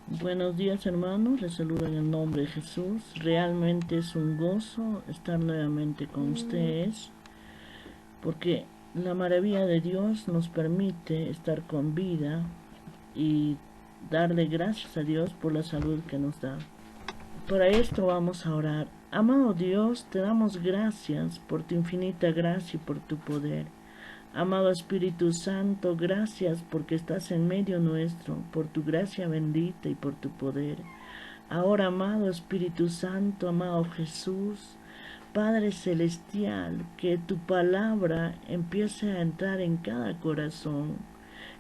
Buenos días hermanos, les saludo en el nombre de Jesús. Realmente es un gozo estar nuevamente con ustedes porque la maravilla de Dios nos permite estar con vida y darle gracias a Dios por la salud que nos da. Para esto vamos a orar. Amado Dios, te damos gracias por tu infinita gracia y por tu poder. Amado Espíritu Santo, gracias porque estás en medio nuestro, por tu gracia bendita y por tu poder. Ahora, amado Espíritu Santo, amado Jesús, Padre Celestial, que tu palabra empiece a entrar en cada corazón,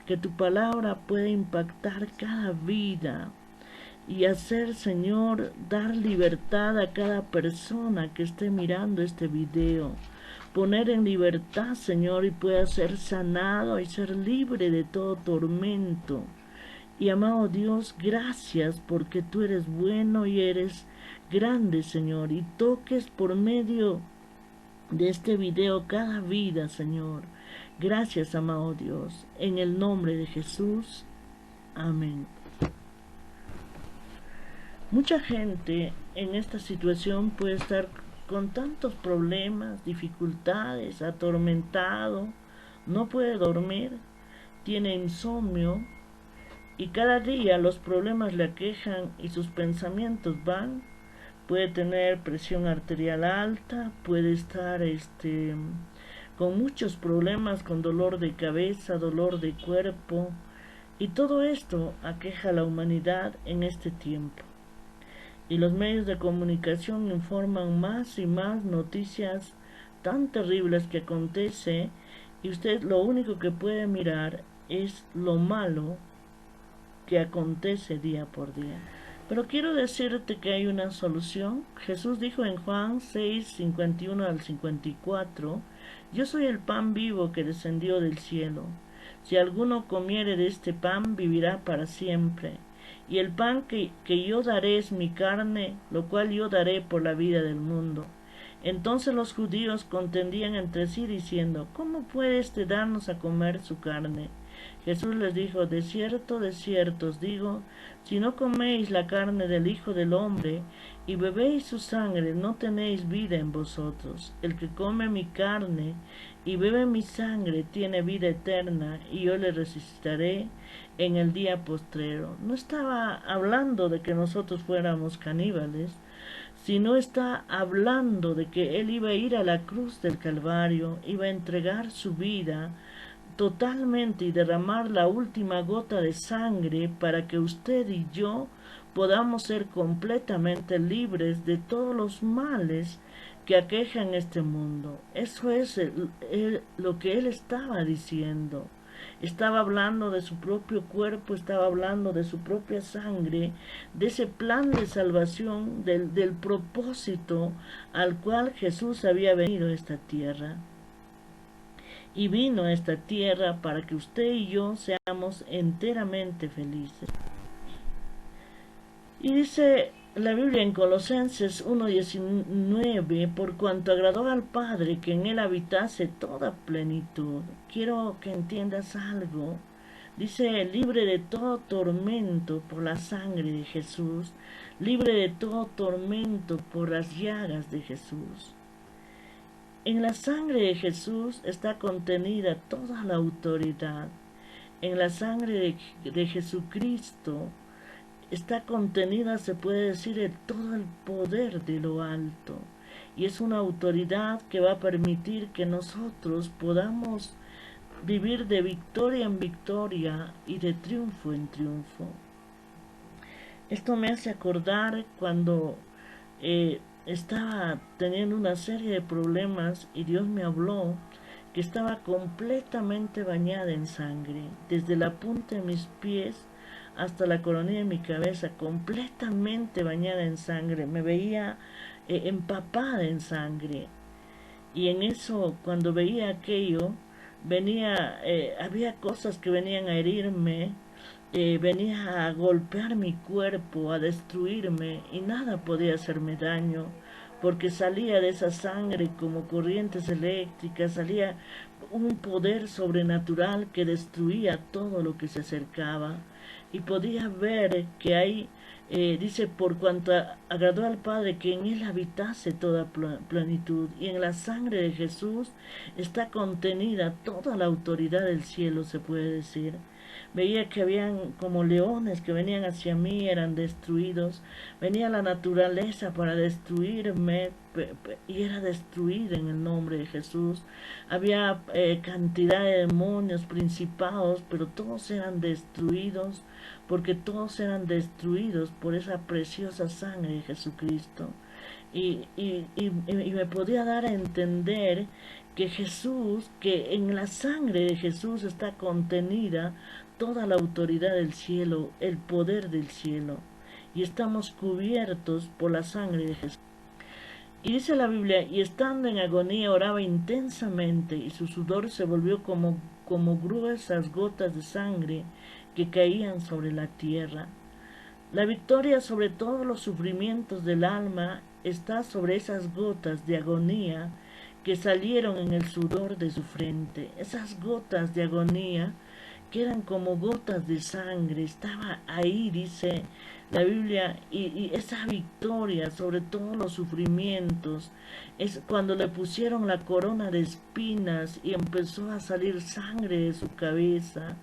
que tu palabra pueda impactar cada vida y hacer, Señor, dar libertad a cada persona que esté mirando este video. Poner en libertad, Señor, y pueda ser sanado y ser libre de todo tormento. Y amado Dios, gracias porque tú eres bueno y eres grande, Señor, y toques por medio de este video cada vida, Señor. Gracias, amado Dios, en el nombre de Jesús. Amén. Mucha gente en esta situación puede estar con tantos problemas, dificultades, atormentado, no puede dormir, tiene insomnio y cada día los problemas le aquejan y sus pensamientos van. Puede tener presión arterial alta, puede estar con muchos problemas, con dolor de cabeza, dolor de cuerpo, y todo esto aqueja a la humanidad en este tiempo. Y los medios de comunicación informan más y más noticias tan terribles que acontece, y usted lo único que puede mirar es lo malo que acontece día por día. Pero quiero decirte que hay una solución. Jesús dijo en Juan 6, 51 al 54, yo soy el pan vivo que descendió del cielo. Si alguno comiere de este pan, vivirá para siempre. Y el pan que yo daré es mi carne, lo cual yo daré por la vida del mundo. Entonces los judíos contendían entre sí diciendo, ¿cómo puede éste darnos a comer su carne? Jesús les dijo, de cierto os digo, si no coméis la carne del Hijo del Hombre y bebéis su sangre, no tenéis vida en vosotros. El que come mi carne y bebe mi sangre tiene vida eterna, y yo le resucitaré en el día postrero. No estaba hablando de que nosotros fuéramos caníbales, sino está hablando de que Él iba a ir a la cruz del Calvario, iba a entregar su vida totalmente y derramar la última gota de sangre para que usted y yo podamos ser completamente libres de todos los males que aquejan este mundo. Eso es lo que él estaba diciendo. Estaba hablando de su propio cuerpo, estaba hablando de su propia sangre, de ese plan de salvación, del propósito al cual Jesús había venido a esta tierra. Y vino a esta tierra para que usted y yo seamos enteramente felices. Y dice la Biblia en Colosenses 1:19, por cuanto agradó al Padre que en él habitase toda plenitud. Quiero que entiendas algo. Dice, libre de todo tormento por la sangre de Jesús, libre de todo tormento por las llagas de Jesús. En la sangre de Jesús está contenida toda la autoridad. En la sangre de Jesucristo está contenida, se puede decir, todo el poder de lo alto. Y es una autoridad que va a permitir que nosotros podamos vivir de victoria en victoria y de triunfo en triunfo. Esto me hace acordar cuando estaba teniendo una serie de problemas y Dios me habló que estaba completamente bañada en sangre, desde la punta de mis pies hasta la coronilla de mi cabeza, completamente bañada en sangre. Me veía empapada en sangre. Y en eso, cuando veía aquello, había cosas que venían a herirme, venía a golpear mi cuerpo, a destruirme, y nada podía hacerme daño, porque salía de esa sangre como corrientes eléctricas, salía un poder sobrenatural que destruía todo lo que se acercaba. y podía ver que ahí, dice, por cuanto agradó al Padre que en él habitase toda plenitud, y en la sangre de Jesús está contenida toda la autoridad del cielo, se puede decir. Veía que habían como leones que venían hacia mí, eran destruidos. Venía la naturaleza para destruirme y era destruida en el nombre de Jesús. Había cantidad de demonios, principados, pero todos eran destruidos porque todos eran destruidos por esa preciosa sangre de Jesucristo. Y me podía dar a entender que Jesús, que en la sangre de Jesús está contenida toda la autoridad del cielo, el poder del cielo, y estamos cubiertos por la sangre de Jesús. Y dice la Biblia, y estando en agonía oraba intensamente, y su sudor se volvió como gruesas gotas de sangre que caían sobre la tierra. La victoria sobre todos los sufrimientos del alma está sobre esas gotas de agonía que salieron en el sudor de su frente. Esas gotas de agonía que eran como gotas de sangre, estaba ahí, dice la Biblia, y esa victoria sobre todos los sufrimientos, es cuando le pusieron la corona de espinas y empezó a salir sangre de su cabeza.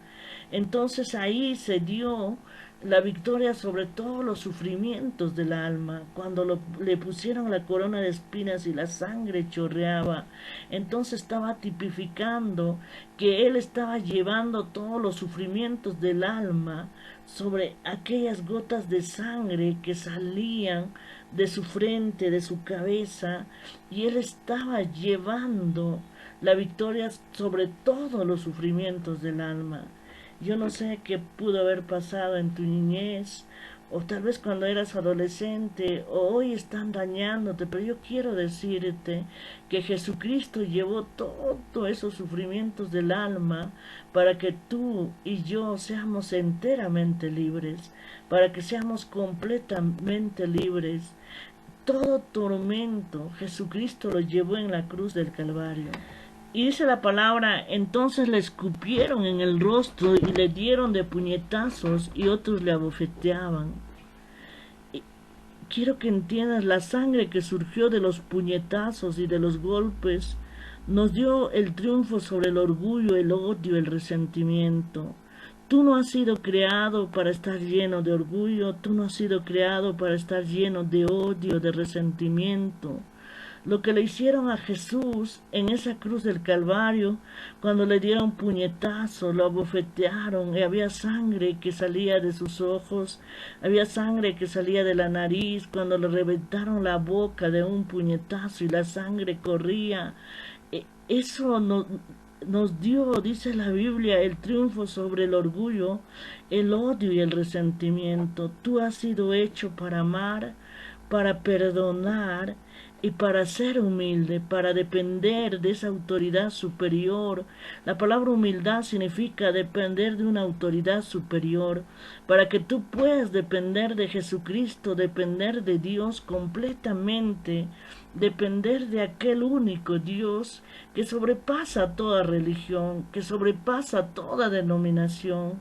Entonces ahí se dio la victoria sobre todos los sufrimientos del alma, cuando le pusieron la corona de espinas y la sangre chorreaba. Entonces estaba tipificando que él estaba llevando todos los sufrimientos del alma sobre aquellas gotas de sangre que salían de su frente, de su cabeza, y él estaba llevando la victoria sobre todos los sufrimientos del alma. Yo no sé qué pudo haber pasado en tu niñez, o tal vez cuando eras adolescente, o hoy están dañándote, pero yo quiero decirte que Jesucristo llevó todos esos sufrimientos del alma para que tú y yo seamos enteramente libres, para que seamos completamente libres. Todo tormento Jesucristo lo llevó en la cruz del Calvario. Y dice la palabra, entonces le escupieron en el rostro y le dieron de puñetazos y otros le abofeteaban. Y quiero que entiendas, la sangre que surgió de los puñetazos y de los golpes nos dio el triunfo sobre el orgullo, el odio, el resentimiento. Tú no has sido creado para estar lleno de orgullo, tú no has sido creado para estar lleno de odio, de resentimiento. Lo que le hicieron a Jesús en esa cruz del Calvario, cuando le dieron puñetazo, lo abofetearon, y había sangre que salía de sus ojos, había sangre que salía de la nariz, cuando le reventaron la boca de un puñetazo y la sangre corría. Eso nos dio, dice la Biblia, el triunfo sobre el orgullo, el odio y el resentimiento. Tú has sido hecho para amar, para perdonar y para ser humilde, para depender de esa autoridad superior. La palabra humildad significa depender de una autoridad superior, para que tú puedas depender de Jesucristo, depender de Dios completamente, depender de aquel único Dios que sobrepasa toda religión, que sobrepasa toda denominación,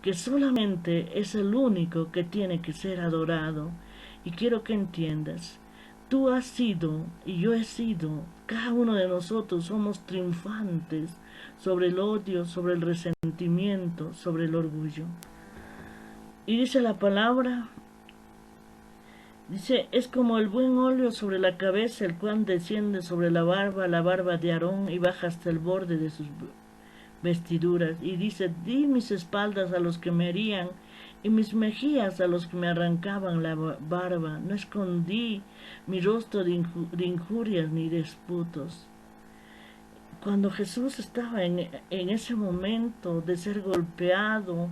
que solamente es el único que tiene que ser adorado. Y quiero que entiendas, tú has sido y yo he sido, cada uno de nosotros somos triunfantes sobre el odio, sobre el resentimiento, sobre el orgullo. Y dice la palabra, dice, es como el buen óleo sobre la cabeza, el cual desciende sobre la barba de Aarón, y baja hasta el borde de sus vestiduras. Y dice, di mis espaldas a los que me herían, y mis mejillas a los que me arrancaban la barba. No escondí mi rostro de injurias ni disputos. Cuando Jesús estaba en ese momento de ser golpeado,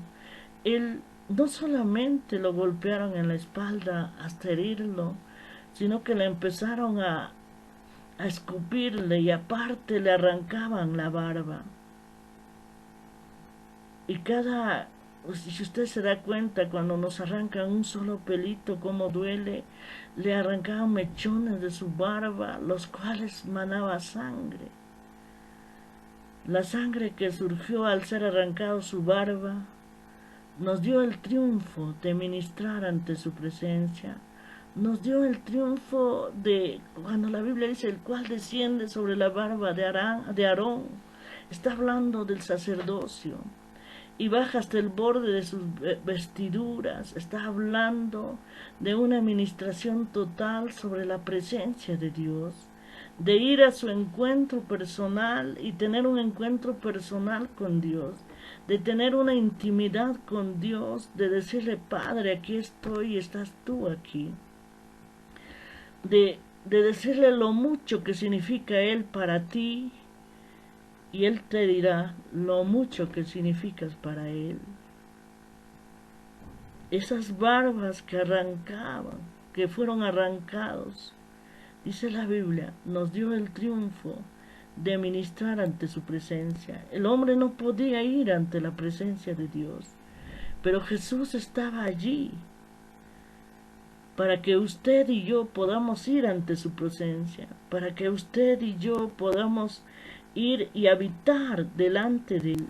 él no solamente lo golpearon en la espalda hasta herirlo, sino que le empezaron a escupirle, y aparte le arrancaban la barba. Y si usted se da cuenta, cuando nos arrancan un solo pelito, cómo duele, le arrancaban mechones de su barba, los cuales manaba sangre. La sangre que surgió al ser arrancado su barba nos dio el triunfo de ministrar ante su presencia. Nos dio el triunfo de, cuando la Biblia dice, el cual desciende sobre la barba de Aarón, está hablando del sacerdocio, y baja hasta el borde de sus vestiduras, está hablando de una administración total sobre la presencia de Dios, de ir a su encuentro personal y tener un encuentro personal con Dios, de tener una intimidad con Dios, de decirle, Padre, aquí estoy y estás tú aquí, de decirle lo mucho que significa Él para ti, y Él te dirá lo mucho que significas para Él. Esas barbas que arrancaban, que fueron arrancados, dice la Biblia, nos dio el triunfo de ministrar ante su presencia. El hombre no podía ir ante la presencia de Dios, pero Jesús estaba allí para que usted y yo podamos ir ante su presencia, para que usted y yo podamos ir y habitar delante de Él.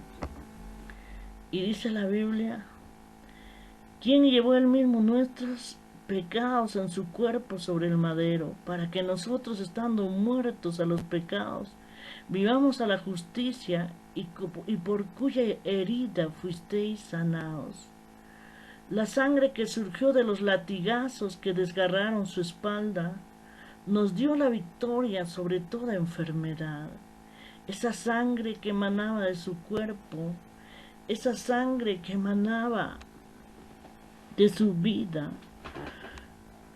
Y dice la Biblia, ¿quién llevó Él mismo nuestros pecados en su cuerpo sobre el madero, para que nosotros, estando muertos a los pecados, vivamos a la justicia, y por cuya herida fuisteis sanados? La sangre que surgió de los latigazos que desgarraron su espalda nos dio la victoria sobre toda enfermedad. Esa sangre que emanaba de su cuerpo, esa sangre que emanaba de su vida,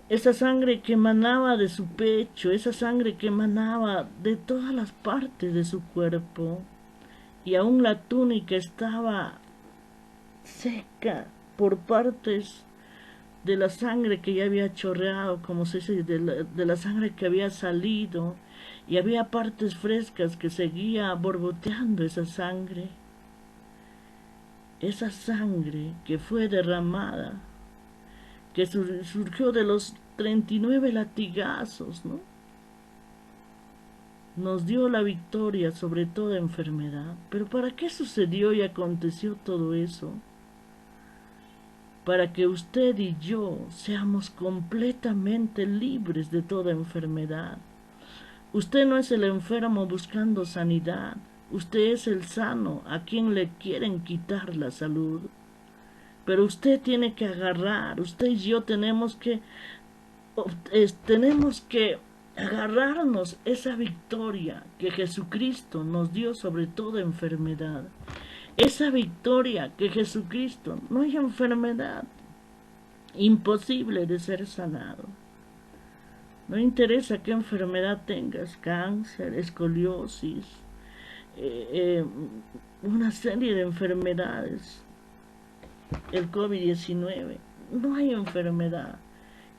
esa sangre que emanaba de su pecho, esa sangre que emanaba de todas las partes de su cuerpo, y aún la túnica estaba seca por partes de la sangre que ya había chorreado, como se dice, de la sangre que había salido, y había partes frescas que seguía borboteando esa sangre que fue derramada, que surgió de los 39 latigazos, ¿no? Nos dio la victoria sobre toda enfermedad. Pero ¿para qué sucedió y aconteció todo eso? Para que usted y yo seamos completamente libres de toda enfermedad. Usted no es el enfermo buscando sanidad, usted es el sano a quien le quieren quitar la salud. Pero usted tiene que agarrar, usted y yo tenemos que agarrarnos esa victoria que Jesucristo nos dio sobre toda enfermedad. Esa victoria que Jesucristo, no hay enfermedad imposible de ser sanado. No interesa qué enfermedad tengas, cáncer, escoliosis, una serie de enfermedades, el COVID-19, no hay enfermedad.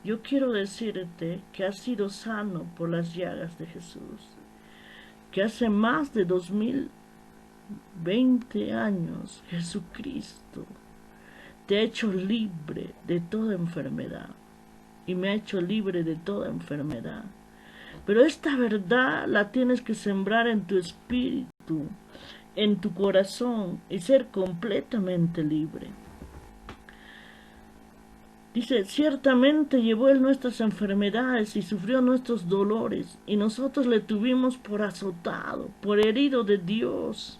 Yo quiero decirte que has sido sano por las llagas de Jesús, que hace más de 2020 años Jesucristo te ha hecho libre de toda enfermedad, y me ha hecho libre de toda enfermedad. Pero esta verdad la tienes que sembrar en tu espíritu, en tu corazón, y ser completamente libre. Dice, ciertamente llevó Él nuestras enfermedades y sufrió nuestros dolores, y nosotros le tuvimos por azotado, por herido de Dios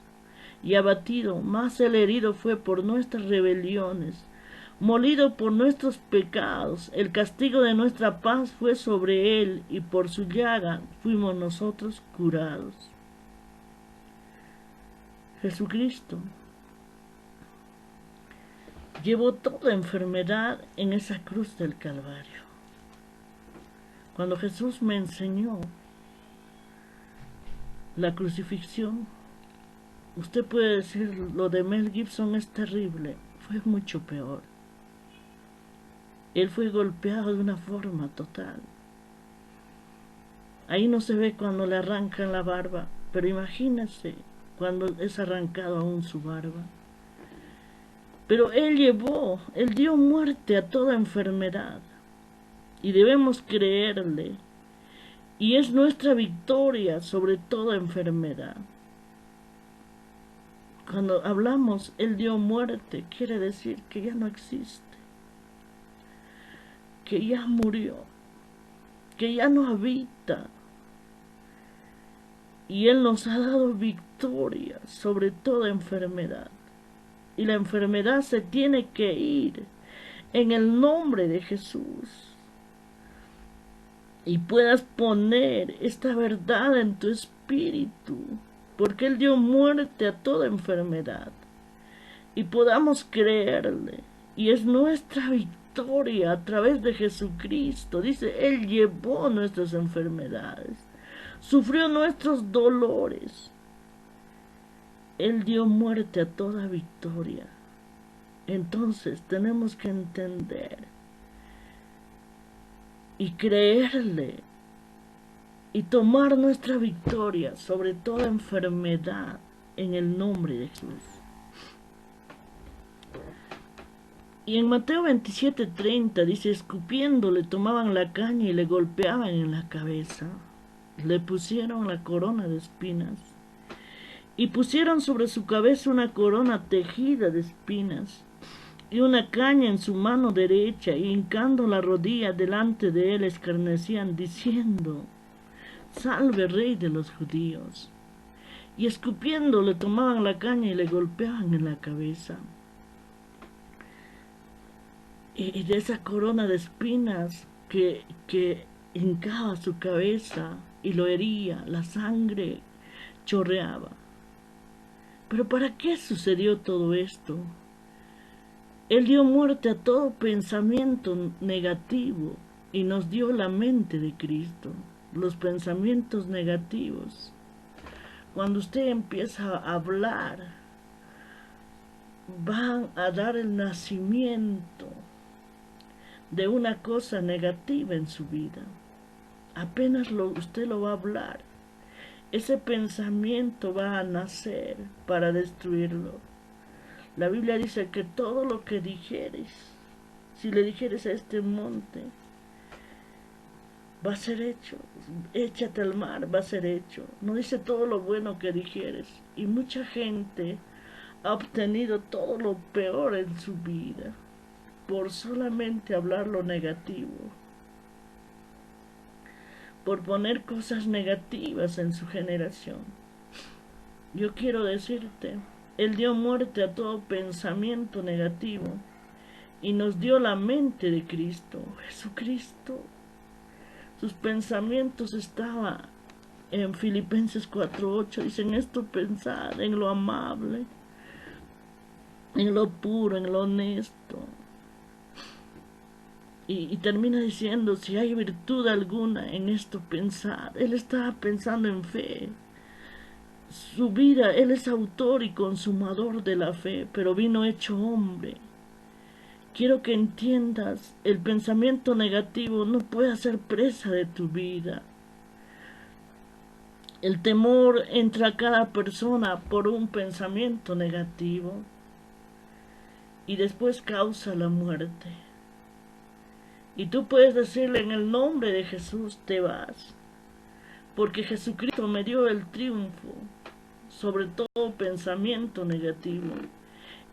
y abatido. Mas el herido fue por nuestras rebeliones, molido por nuestros pecados. El castigo de nuestra paz fue sobre Él, y por su llaga fuimos nosotros curados. Jesucristo llevó toda enfermedad en esa cruz del Calvario. Cuando Jesús me enseñó la crucifixión, usted puede decir, lo de Mel Gibson es terrible, fue mucho peor. Él fue golpeado de una forma total. Ahí no se ve cuando le arrancan la barba, pero imagínese cuando es arrancado aún su barba. Pero Él dio muerte a toda enfermedad, y debemos creerle, y es nuestra victoria sobre toda enfermedad. Cuando hablamos, Él dio muerte, quiere decir que ya no existe, que ya murió, que ya no habita. Y Él nos ha dado victoria sobre toda enfermedad. Y la enfermedad se tiene que ir en el nombre de Jesús. Y puedas poner esta verdad en tu espíritu, porque Él dio muerte a toda enfermedad. Y podamos creerle. Y es nuestra victoria a través de Jesucristo. Dice, Él llevó nuestras enfermedades, sufrió nuestros dolores. Él dio muerte a toda victoria. Entonces tenemos que entender y creerle y tomar nuestra victoria sobre toda enfermedad en el nombre de Jesús. Y en Mateo 27:30 dice, escupiendo le tomaban la caña y le golpeaban en la cabeza. Le pusieron la corona de espinas y pusieron sobre su cabeza una corona tejida de espinas y una caña en su mano derecha, y hincando la rodilla delante de él escarnecían diciendo, salve Rey de los judíos. Y escupiendo le tomaban la caña y le golpeaban en la cabeza. Y de esa corona de espinas que hincaba su cabeza y lo hería, la sangre chorreaba. Pero ¿para qué sucedió todo esto? Él dio muerte a todo pensamiento negativo y nos dio la mente de Cristo. Los pensamientos negativos. Cuando usted empieza a hablar, van a dar el nacimiento de una cosa negativa en su vida. Apenas usted lo va a hablar, ese pensamiento va a nacer para destruirlo. La Biblia dice que todo lo que dijeres, si le dijeres a este monte, va a ser hecho. Échate al mar, va a ser hecho. No dice todo lo bueno que dijeres. Y mucha gente ha obtenido todo lo peor en su vida por solamente hablar lo negativo, por poner cosas negativas en su generación. Yo quiero decirte, Él dio muerte a todo pensamiento negativo y nos dio la mente de Cristo. Jesucristo, sus pensamientos estaban en Filipenses 4:8. Dicen, esto pensad en lo amable, en lo puro, en lo honesto. Y termina diciendo, si hay virtud alguna en esto pensad. Él estaba pensando en fe. Su vida, Él es autor y consumador de la fe, pero vino hecho hombre. Quiero que entiendas, el pensamiento negativo no puede ser presa de tu vida. El temor entra a cada persona por un pensamiento negativo y después causa la muerte. Y tú puedes decirle, en el nombre de Jesús te vas, porque Jesucristo me dio el triunfo sobre todo pensamiento negativo,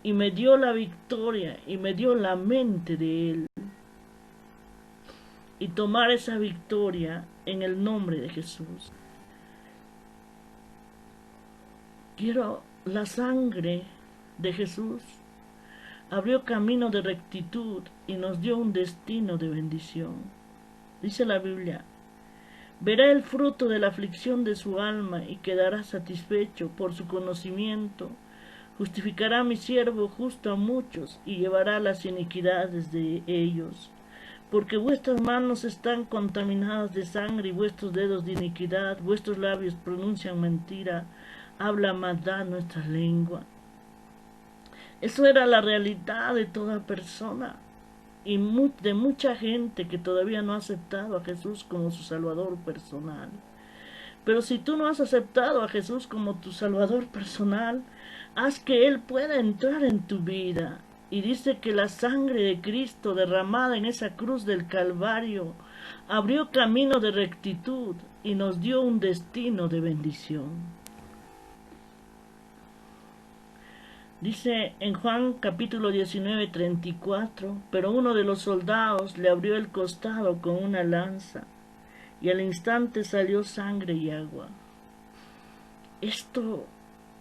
y me dio la victoria, y me dio la mente de Él. Y tomar esa victoria en el nombre de Jesús. Quiero la sangre de Jesús. Abrió camino de rectitud y nos dio un destino de bendición. Dice la Biblia, verá el fruto de la aflicción de su alma y quedará satisfecho por su conocimiento. Justificará a mi siervo justo a muchos y llevará las iniquidades de ellos. Porque vuestras manos están contaminadas de sangre y vuestros dedos de iniquidad, vuestros labios pronuncian mentira, habla maldad nuestra lengua. Eso era la realidad de toda persona y de mucha gente que todavía no ha aceptado a Jesús como su Salvador personal. Pero si tú no has aceptado a Jesús como tu Salvador personal, haz que Él pueda entrar en tu vida. Y dice que la sangre de Cristo derramada en esa cruz del Calvario abrió camino de rectitud y nos dio un destino de bendición. Dice en Juan capítulo 19, 34, pero uno de los soldados le abrió el costado con una lanza, y al instante salió sangre y agua.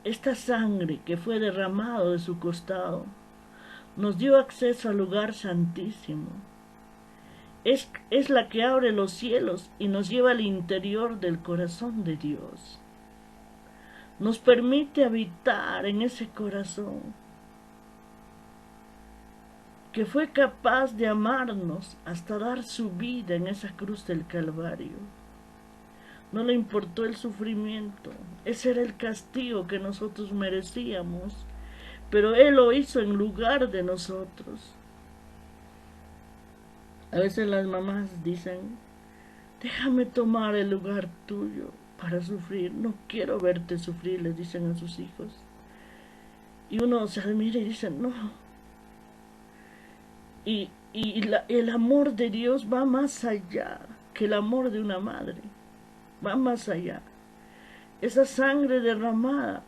Esta sangre que fue derramado de su costado nos dio acceso al lugar santísimo. Es la que abre los cielos y nos lleva al interior del corazón de Dios. Nos permite habitar en ese corazón que fue capaz de amarnos hasta dar su vida en esa cruz del Calvario. No le importó el sufrimiento, ese era el castigo que nosotros merecíamos, pero Él lo hizo en lugar de nosotros. A veces las mamás dicen, déjame tomar el lugar tuyo para sufrir, no quiero verte sufrir, les dicen a sus hijos. Y uno se admira y dice, no. El amor de Dios va más allá que el amor de una madre, va más allá. Esa sangre derramada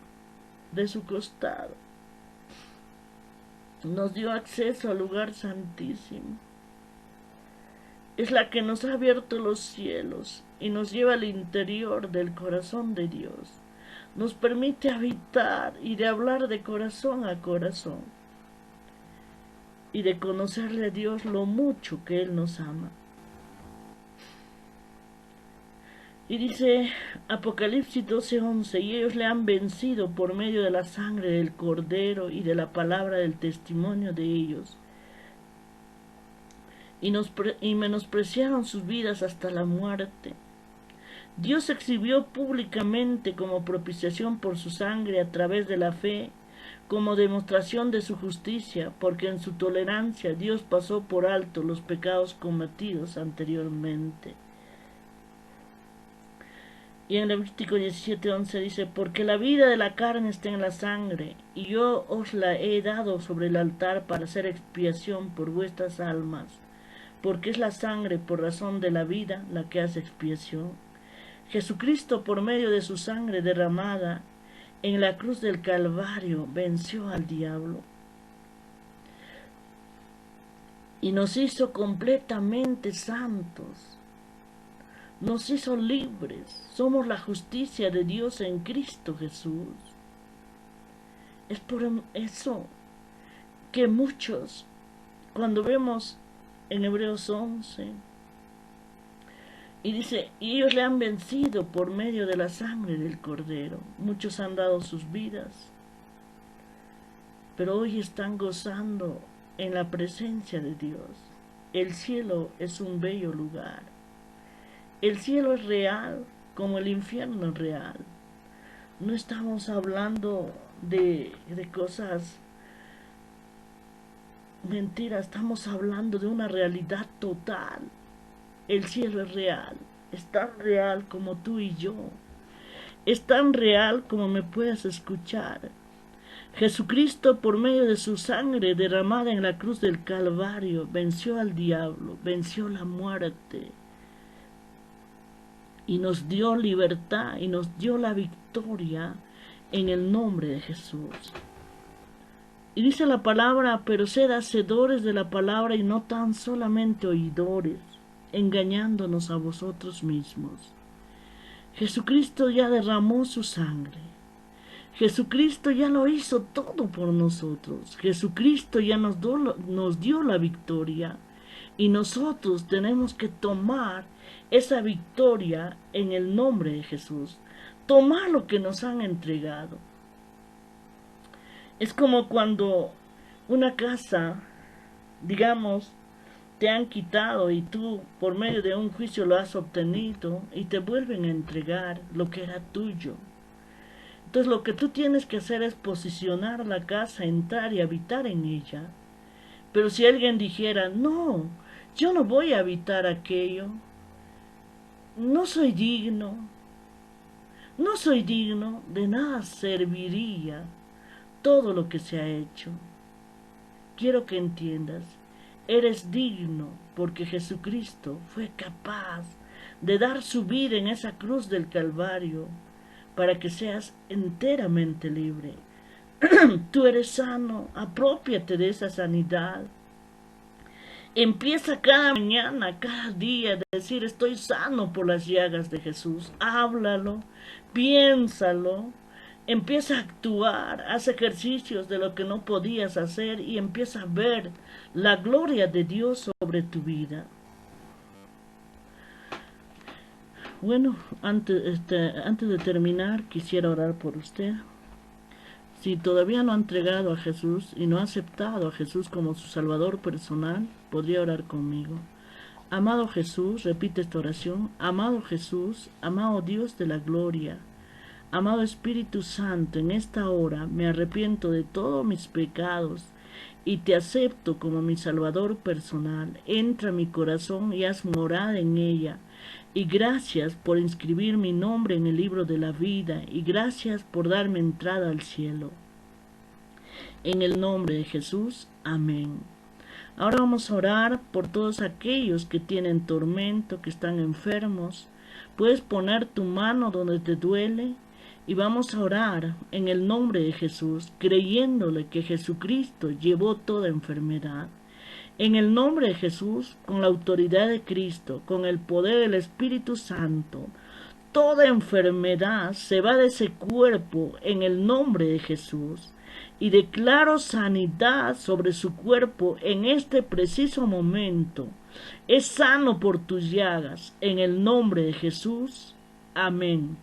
de su costado nos dio acceso al lugar santísimo. Es la que nos ha abierto los cielos y nos lleva al interior del corazón de Dios. Nos permite habitar y de hablar de corazón a corazón y de conocerle a Dios lo mucho que Él nos ama. Y dice Apocalipsis 12:11, y ellos le han vencido por medio de la sangre del Cordero y de la palabra del testimonio de ellos. Y menospreciaron sus vidas hasta la muerte. Dios exhibió públicamente como propiciación por su sangre a través de la fe, como demostración de su justicia, porque en su tolerancia Dios pasó por alto los pecados cometidos anteriormente. Y en Levítico 17:11 dice, porque la vida de la carne está en la sangre, y yo os la he dado sobre el altar para hacer expiación por vuestras almas, porque es la sangre por razón de la vida la que hace expiación. Jesucristo, por medio de su sangre derramada en la cruz del Calvario, venció al diablo y nos hizo completamente santos. Nos hizo libres. Somos la justicia de Dios en Cristo Jesús. Es por eso que muchos, cuando vemos en Hebreos 11, y dice, y ellos le han vencido por medio de la sangre del Cordero. Muchos han dado sus vidas, pero hoy están gozando en la presencia de Dios. El cielo es un bello lugar. El cielo es real, como el infierno es real. No estamos hablando de cosas mentiras, estamos hablando de una realidad total. El cielo es real, es tan real como tú y yo, es tan real como me puedes escuchar. Jesucristo, por medio de su sangre derramada en la cruz del Calvario, venció al diablo, venció la muerte y nos dio libertad y nos dio la victoria en el nombre de Jesús. Y dice la palabra, pero sed hacedores de la palabra y no tan solamente oidores, engañándonos a vosotros mismos. Jesucristo ya derramó su sangre. Jesucristo ya lo hizo todo por nosotros. Jesucristo ya nos dio la victoria. Y nosotros tenemos que tomar esa victoria en el nombre de Jesús. Tomar lo que nos han entregado. Es como cuando una casa, digamos, te han quitado y tú por medio de un juicio lo has obtenido y te vuelven a entregar lo que era tuyo. Entonces lo que tú tienes que hacer es posicionar la casa, entrar y habitar en ella. Pero si alguien dijera, no, yo no voy a habitar aquello, no soy digno, de nada serviría todo lo que se ha hecho. Quiero que entiendas, eres digno porque Jesucristo fue capaz de dar su vida en esa cruz del Calvario para que seas enteramente libre. Tú eres sano, apropiate de esa sanidad. Empieza cada mañana, cada día, a decir estoy sano por las llagas de Jesús. Háblalo, piénsalo, empieza a actuar, haz ejercicios de lo que no podías hacer y empieza a ver la gloria de Dios sobre tu vida. Bueno, antes de terminar, quisiera orar por usted. Si todavía no ha entregado a Jesús y no ha aceptado a Jesús como su Salvador personal, podría orar conmigo. Amado Jesús, repite esta oración. Amado Jesús, amado Dios de la gloria, amado Espíritu Santo, en esta hora me arrepiento de todos mis pecados y te acepto como mi Salvador personal. Entra en mi corazón y haz morada en ella. Y gracias por inscribir mi nombre en el libro de la vida, y gracias por darme entrada al cielo. En el nombre de Jesús, amén. Ahora vamos a orar por todos aquellos que tienen tormento, que están enfermos. Puedes poner tu mano donde te duele y vamos a orar en el nombre de Jesús, creyéndole que Jesucristo llevó toda enfermedad. En el nombre de Jesús, con la autoridad de Cristo, con el poder del Espíritu Santo, toda enfermedad se va de ese cuerpo en el nombre de Jesús. Y declaro sanidad sobre su cuerpo en este preciso momento. Es sano por tus llagas, en el nombre de Jesús. Amén.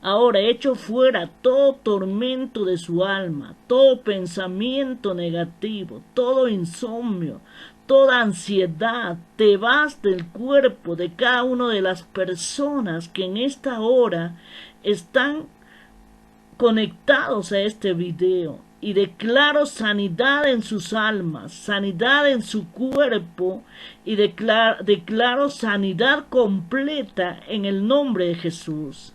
Ahora echo fuera todo tormento de su alma, todo pensamiento negativo, todo insomnio, toda ansiedad. Te vas del cuerpo de cada una de las personas que en esta hora están conectados a este video, y declaro sanidad en sus almas, sanidad en su cuerpo, y declaro sanidad completa en el nombre de Jesús.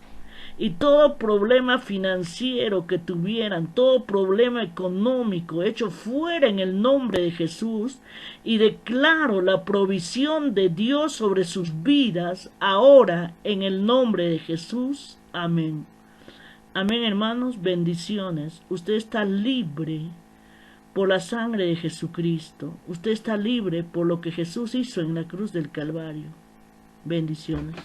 Y todo problema financiero que tuvieran, todo problema económico, hecho fuera en el nombre de Jesús, y declaro la provisión de Dios sobre sus vidas ahora en el nombre de Jesús. Amén. Amén, hermanos, bendiciones. Usted está libre por la sangre de Jesucristo. Usted está libre por lo que Jesús hizo en la cruz del Calvario. Bendiciones.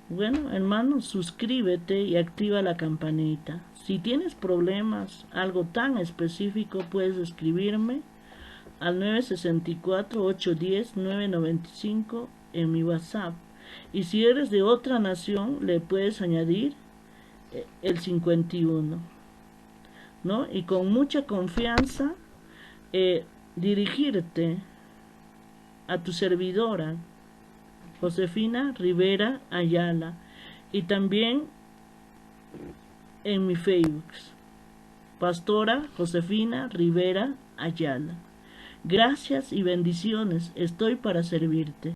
Bueno, hermanos, suscríbete y activa la campanita. Si tienes problemas, algo tan específico, puedes escribirme al 964-810-995 en mi WhatsApp. Y si eres de otra nación, le puedes añadir el 51, ¿no? Y con mucha confianza dirigirte a tu servidora, Josefina Rivera Ayala, y también en mi Facebook, Pastora Josefina Rivera Ayala. Gracias y bendiciones, estoy para servirte.